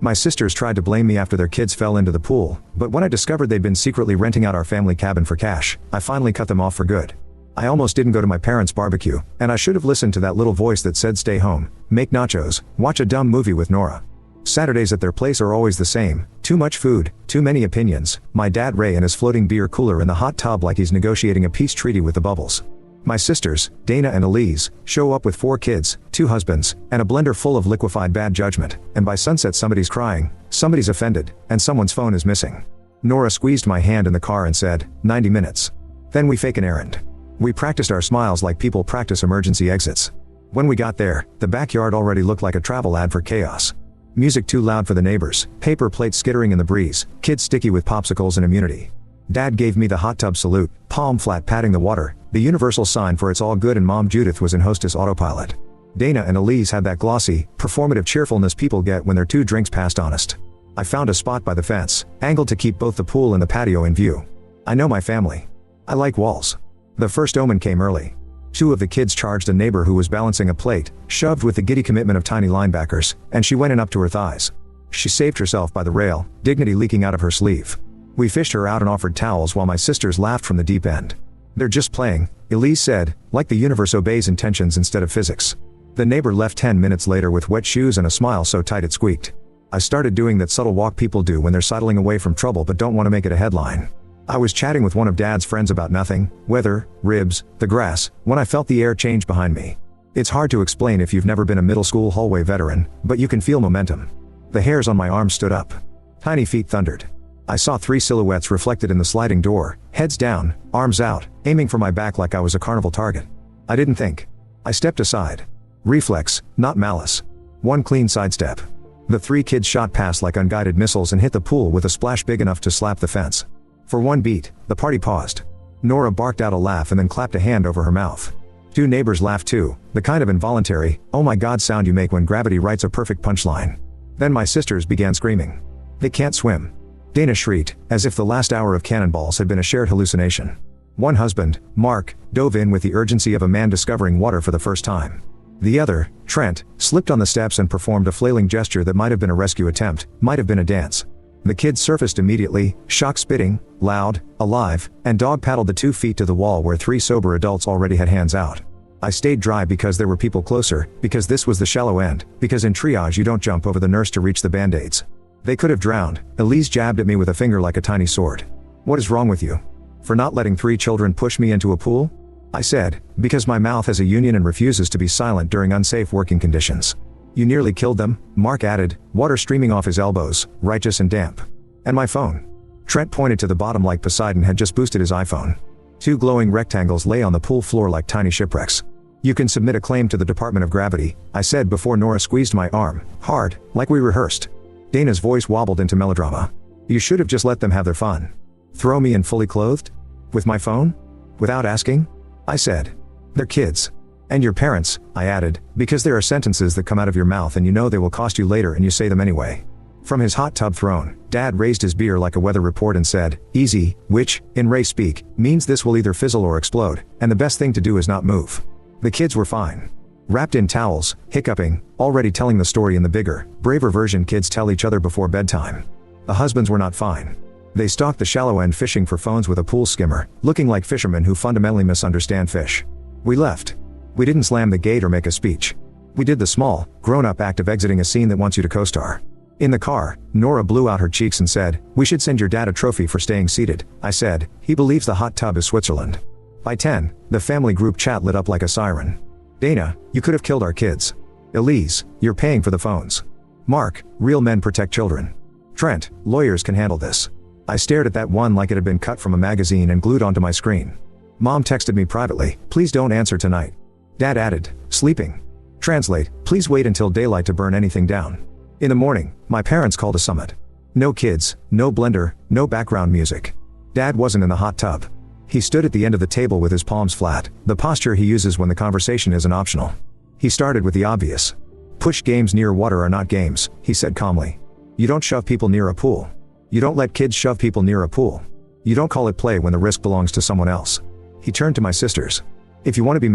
My sisters tried to blame me after their kids fell into the pool, but when I discovered they'd been secretly renting out our family cabin for cash, I finally cut them off for good. I almost didn't go to my parents' barbecue, and I should have listened to that little voice that said stay home, make nachos, watch a dumb movie with Nora. Saturdays at their place are always the same: too much food, too many opinions, my dad Ray and his floating beer cooler in the hot tub like he's negotiating a peace treaty with the bubbles. My sisters, Dana and Elise, show up with 4 kids, 2 husbands, and a blender full of liquefied bad judgment, and by sunset somebody's crying, somebody's offended, and someone's phone is missing. Nora squeezed my hand in the car and said, 90 minutes. Then we fake an errand. We practiced our smiles like people practice emergency exits. When we got there, the backyard already looked like a travel ad for chaos. Music too loud for the neighbors, paper plates skittering in the breeze, kids sticky with popsicles and immunity. Dad gave me the hot tub salute, palm flat patting the water, the universal sign for it's all good, and Mom Judith was in hostess autopilot. Dana and Elise had that glossy, performative cheerfulness people get when they're 2 drinks past honest. I found a spot by the fence, angled to keep both the pool and the patio in view. I know my family. I like walls. The first omen came early. 2 of the kids charged a neighbor who was balancing a plate, shoved with the giddy commitment of tiny linebackers, and she went in up to her thighs. She saved herself by the rail, dignity leaking out of her sleeve. We fished her out and offered towels while my sisters laughed from the deep end. They're just playing, Elise said, like the universe obeys intentions instead of physics. The neighbor left 10 minutes later with wet shoes and a smile so tight it squeaked. I started doing that subtle walk people do when they're sidling away from trouble but don't want to make it a headline. I was chatting with one of Dad's friends about nothing, weather, ribs, the grass, when I felt the air change behind me. It's hard to explain if you've never been a middle school hallway veteran, but you can feel momentum. The hairs on my arms stood up. Tiny feet thundered. I saw 3 silhouettes reflected in the sliding door, heads down, arms out, aiming for my back like I was a carnival target. I didn't think. I stepped aside. Reflex, not malice. 1 clean sidestep. The 3 kids shot past like unguided missiles and hit the pool with a splash big enough to slap the fence. For 1 beat, the party paused. Nora barked out a laugh and then clapped a hand over her mouth. 2 neighbors laughed too, the kind of involuntary, oh my god sound you make when gravity writes a perfect punchline. Then my sisters began screaming. They can't swim. Dana shrieked, as if the last hour of cannonballs had been a shared hallucination. 1 husband, Mark, dove in with the urgency of a man discovering water for the first time. The other, Trent, slipped on the steps and performed a flailing gesture that might have been a rescue attempt, might have been a dance. The kids surfaced immediately, shock spitting, loud, alive, and dog paddled the 2 feet to the wall where 3 sober adults already had hands out. I stayed dry because there were people closer, because this was the shallow end, because in triage you don't jump over the nurse to reach the band-aids. They could have drowned. Elise jabbed at me with a finger like a tiny sword. What is wrong with you? For not letting 3 children push me into a pool? I said, because my mouth has a union and refuses to be silent during unsafe working conditions. You nearly killed them, Mark added, water streaming off his elbows, righteous and damp. And my phone. Trent pointed to the bottom like Poseidon had just boosted his iPhone. 2 glowing rectangles lay on the pool floor like tiny shipwrecks. You can submit a claim to the Department of Gravity, I said before Nora squeezed my arm, hard, like we rehearsed. Dana's voice wobbled into melodrama. You should have just let them have their fun. Throw me in fully clothed? With my phone? Without asking? I said. They're kids. And your parents, I added, because there are sentences that come out of your mouth and you know they will cost you later and you say them anyway. From his hot tub throne, Dad raised his beer like a weather report and said, easy, which, in Ray speak, means this will either fizzle or explode, and the best thing to do is not move. The kids were fine. Wrapped in towels, hiccuping, already telling the story in the bigger, braver version kids tell each other before bedtime. The husbands were not fine. They stalked the shallow end fishing for phones with a pool skimmer, looking like fishermen who fundamentally misunderstand fish. We left. We didn't slam the gate or make a speech. We did the small, grown-up act of exiting a scene that wants you to co-star. In the car, Nora blew out her cheeks and said, we should send your dad a trophy for staying seated. I said, he believes the hot tub is Switzerland. By 10, the family group chat lit up like a siren. Dana, you could have killed our kids. Elise, you're paying for the phones. Mark, real men protect children. Trent, lawyers can handle this. I stared at that one like it had been cut from a magazine and glued onto my screen. Mom texted me privately, please don't answer tonight. Dad added, sleeping. Translate, please wait until daylight to burn anything down. In the morning, my parents called a summit. No kids, no blender, no background music. Dad wasn't in the hot tub. He stood at the end of the table with his palms flat, the posture he uses when the conversation isn't optional. He started with the obvious. Push games near water are not games, he said calmly. You don't shove people near a pool. You don't let kids shove people near a pool. You don't call it play when the risk belongs to someone else. He turned to my sisters. If you want to be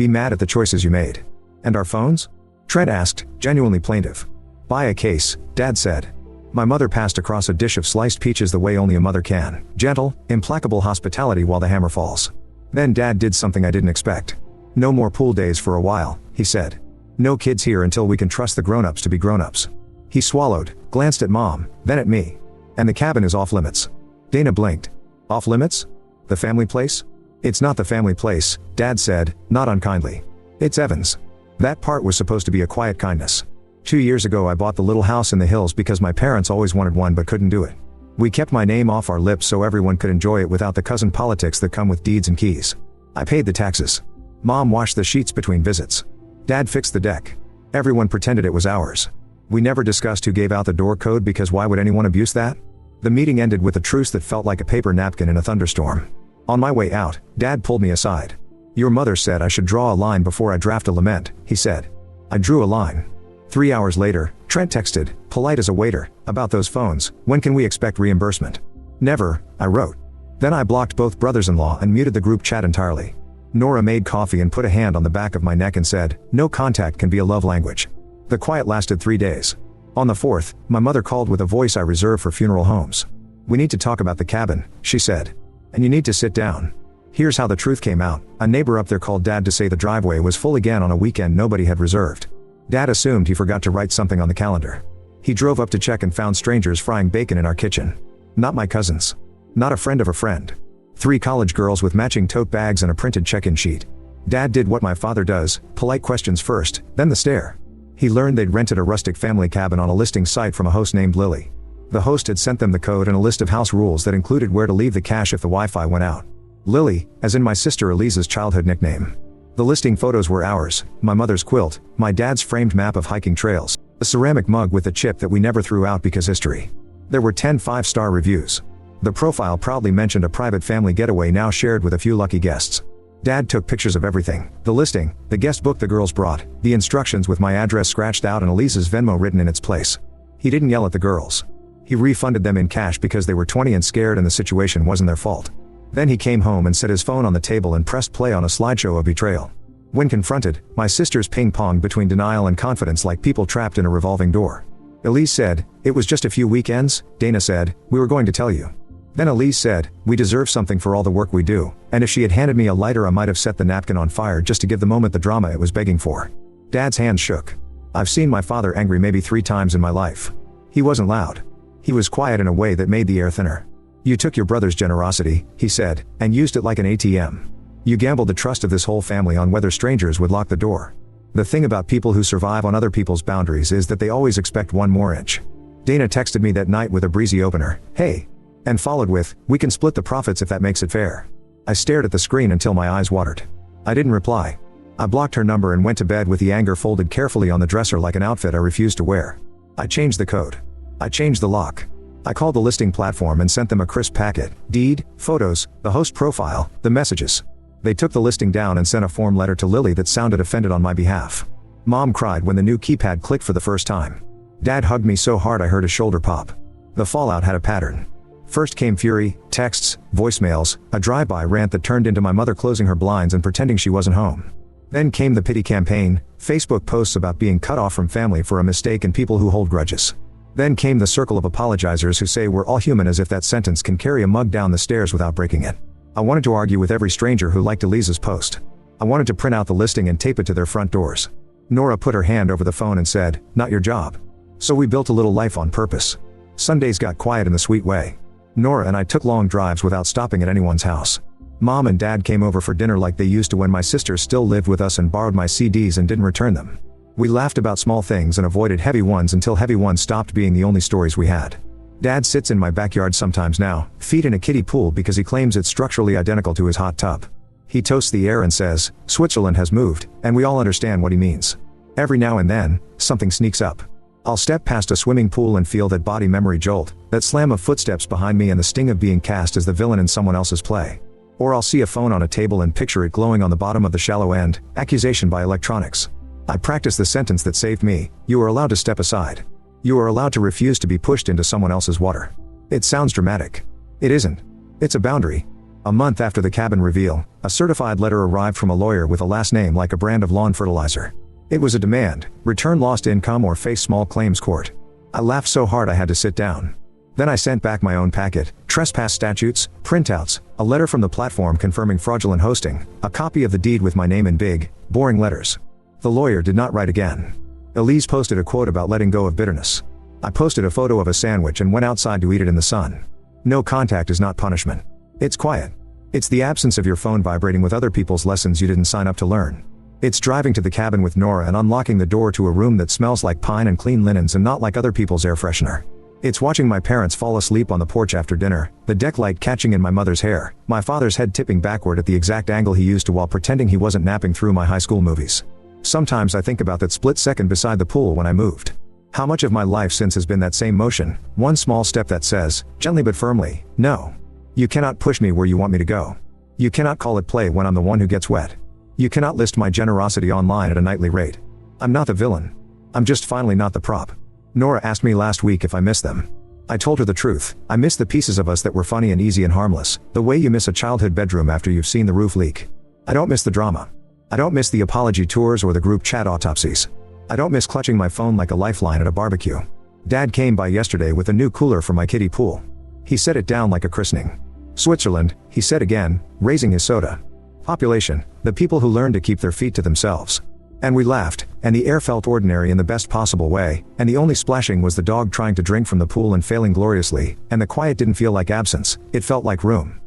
mad at the choices you made. And our phones? Trent asked, genuinely plaintive. Buy a case, Dad said. My mother passed across a dish of sliced peaches the way only a mother can. Gentle, implacable hospitality while the hammer falls. Then Dad did something I didn't expect. No more pool days for a while, he said. No kids here until we can trust the grown-ups to be grown-ups. He swallowed, glanced at Mom, then at me. And the cabin is off limits. Dana blinked. Off limits? The family place? It's not the family place, Dad said, not unkindly. It's Evan's. That part was supposed to be a quiet kindness. 2 years ago I bought the little house in the hills because my parents always wanted one but couldn't do it. We kept my name off our lips so everyone could enjoy it without the cousin politics that come with deeds and keys. I paid the taxes. Mom washed the sheets between visits. Dad fixed the deck. Everyone pretended it was ours. We never discussed who gave out the door code because why would anyone abuse that? The meeting ended with a truce that felt like a paper napkin in a thunderstorm. On my way out, Dad pulled me aside. Your mother said I should draw a line before I draft a lament, he said. I drew a line. 3 hours later, Trent texted, polite as a waiter, about those phones, when can we expect reimbursement? Never, I wrote. Then I blocked both brothers-in-law and muted the group chat entirely. Nora made coffee and put a hand on the back of my neck and said, no contact can be a love language. The quiet lasted 3 days. On the 4th, my mother called with a voice I reserve for funeral homes. We need to talk about the cabin, she said. And you need to sit down. Here's how the truth came out. A neighbor up there called Dad to say the driveway was full again on a weekend nobody had reserved. Dad assumed he forgot to write something on the calendar. He drove up to check and found strangers frying bacon in our kitchen. Not my cousins. Not a friend of a friend. 3 college girls with matching tote bags and a printed check-in sheet. Dad did what my father does, polite questions first, then the stare. He learned they'd rented a rustic family cabin on a listing site from a host named Lily. The host had sent them the code and a list of house rules that included where to leave the cash if the Wi-Fi went out. Lily, as in my sister Elisa's childhood nickname. The listing photos were ours, my mother's quilt, my dad's framed map of hiking trails, a ceramic mug with a chip that we never threw out because history. There were 10 5-star reviews. The profile proudly mentioned a private family getaway now shared with a few lucky guests. Dad took pictures of everything, the listing, the guest book the girls brought, the instructions with my address scratched out and Elisa's Venmo written in its place. He didn't yell at the girls. He refunded them in cash because they were 20 and scared and the situation wasn't their fault. Then he came home and set his phone on the table and pressed play on a slideshow of betrayal. When confronted, my sisters ping-ponged between denial and confidence like people trapped in a revolving door. Elise said, it was just a few weekends. Dana said, we were going to tell you. Then Elise said, we deserve something for all the work we do, and if she had handed me a lighter I might have set the napkin on fire just to give the moment the drama it was begging for. Dad's hands shook. I've seen my father angry maybe 3 times in my life. He wasn't loud. He was quiet in a way that made the air thinner. You took your brother's generosity, he said, and used it like an ATM. You gambled the trust of this whole family on whether strangers would lock the door. The thing about people who survive on other people's boundaries is that they always expect 1 more inch. Dana texted me that night with a breezy opener, hey. And followed with, we can split the profits if that makes it fair. I stared at the screen until my eyes watered. I didn't reply. I blocked her number and went to bed with the anger folded carefully on the dresser like an outfit I refused to wear. I changed the code. I changed the lock. I called the listing platform and sent them a crisp packet, deed, photos, the host profile, the messages. They took the listing down and sent a form letter to Lily that sounded offended on my behalf. Mom cried when the new keypad clicked for the first time. Dad hugged me so hard I heard his shoulder pop. The fallout had a pattern. First came fury, texts, voicemails, a drive-by rant that turned into my mother closing her blinds and pretending she wasn't home. Then came the pity campaign, Facebook posts about being cut off from family for a mistake and people who hold grudges. Then came the circle of apologizers who say we're all human as if that sentence can carry a mug down the stairs without breaking it. I wanted to argue with every stranger who liked Elisa's post. I wanted to print out the listing and tape it to their front doors. Nora put her hand over the phone and said, not your job. So we built a little life on purpose. Sundays got quiet in the sweet way. Nora and I took long drives without stopping at anyone's house. Mom and Dad came over for dinner like they used to when my sisters still lived with us and borrowed my CDs and didn't return them. We laughed about small things and avoided heavy ones until heavy ones stopped being the only stories we had. Dad sits in my backyard sometimes now, feet in a kiddie pool because he claims it's structurally identical to his hot tub. He toasts the air and says, Switzerland has moved, and we all understand what he means. Every now and then, something sneaks up. I'll step past a swimming pool and feel that body memory jolt, that slam of footsteps behind me and the sting of being cast as the villain in someone else's play. Or I'll see a phone on a table and picture it glowing on the bottom of the shallow end, accusation by electronics. I practice the sentence that saved me, you are allowed to step aside. You are allowed to refuse to be pushed into someone else's water. It sounds dramatic. It isn't. It's a boundary. A month after the cabin reveal, a certified letter arrived from a lawyer with a last name like a brand of lawn fertilizer. It was a demand: return lost income or face small claims court. I laughed so hard I had to sit down. Then I sent back my own packet, trespass statutes, printouts, a letter from the platform confirming fraudulent hosting, a copy of the deed with my name in big, boring letters. The lawyer did not write again. Elise posted a quote about letting go of bitterness. I posted a photo of a sandwich and went outside to eat it in the sun. No contact is not punishment. It's quiet. It's the absence of your phone vibrating with other people's lessons you didn't sign up to learn. It's driving to the cabin with Nora and unlocking the door to a room that smells like pine and clean linens and not like other people's air freshener. It's watching my parents fall asleep on the porch after dinner, the deck light catching in my mother's hair, my father's head tipping backward at the exact angle he used to while pretending he wasn't napping through my high school movies. Sometimes I think about that split second beside the pool when I moved. How much of my life since has been that same motion, one small step that says, gently but firmly, no. You cannot push me where you want me to go. You cannot call it play when I'm the one who gets wet. You cannot list my generosity online at a nightly rate. I'm not the villain. I'm just finally not the prop. Nora asked me last week if I miss them. I told her the truth. I miss the pieces of us that were funny and easy and harmless, the way you miss a childhood bedroom after you've seen the roof leak. I don't miss the drama. I don't miss the apology tours or the group chat autopsies. I don't miss clutching my phone like a lifeline at a barbecue. Dad came by yesterday with a new cooler for my kiddie pool. He set it down like a christening. Switzerland, he said again, raising his soda. Population, the people who learn to keep their feet to themselves. And we laughed, and the air felt ordinary in the best possible way, and the only splashing was the dog trying to drink from the pool and failing gloriously, and the quiet didn't feel like absence, it felt like room.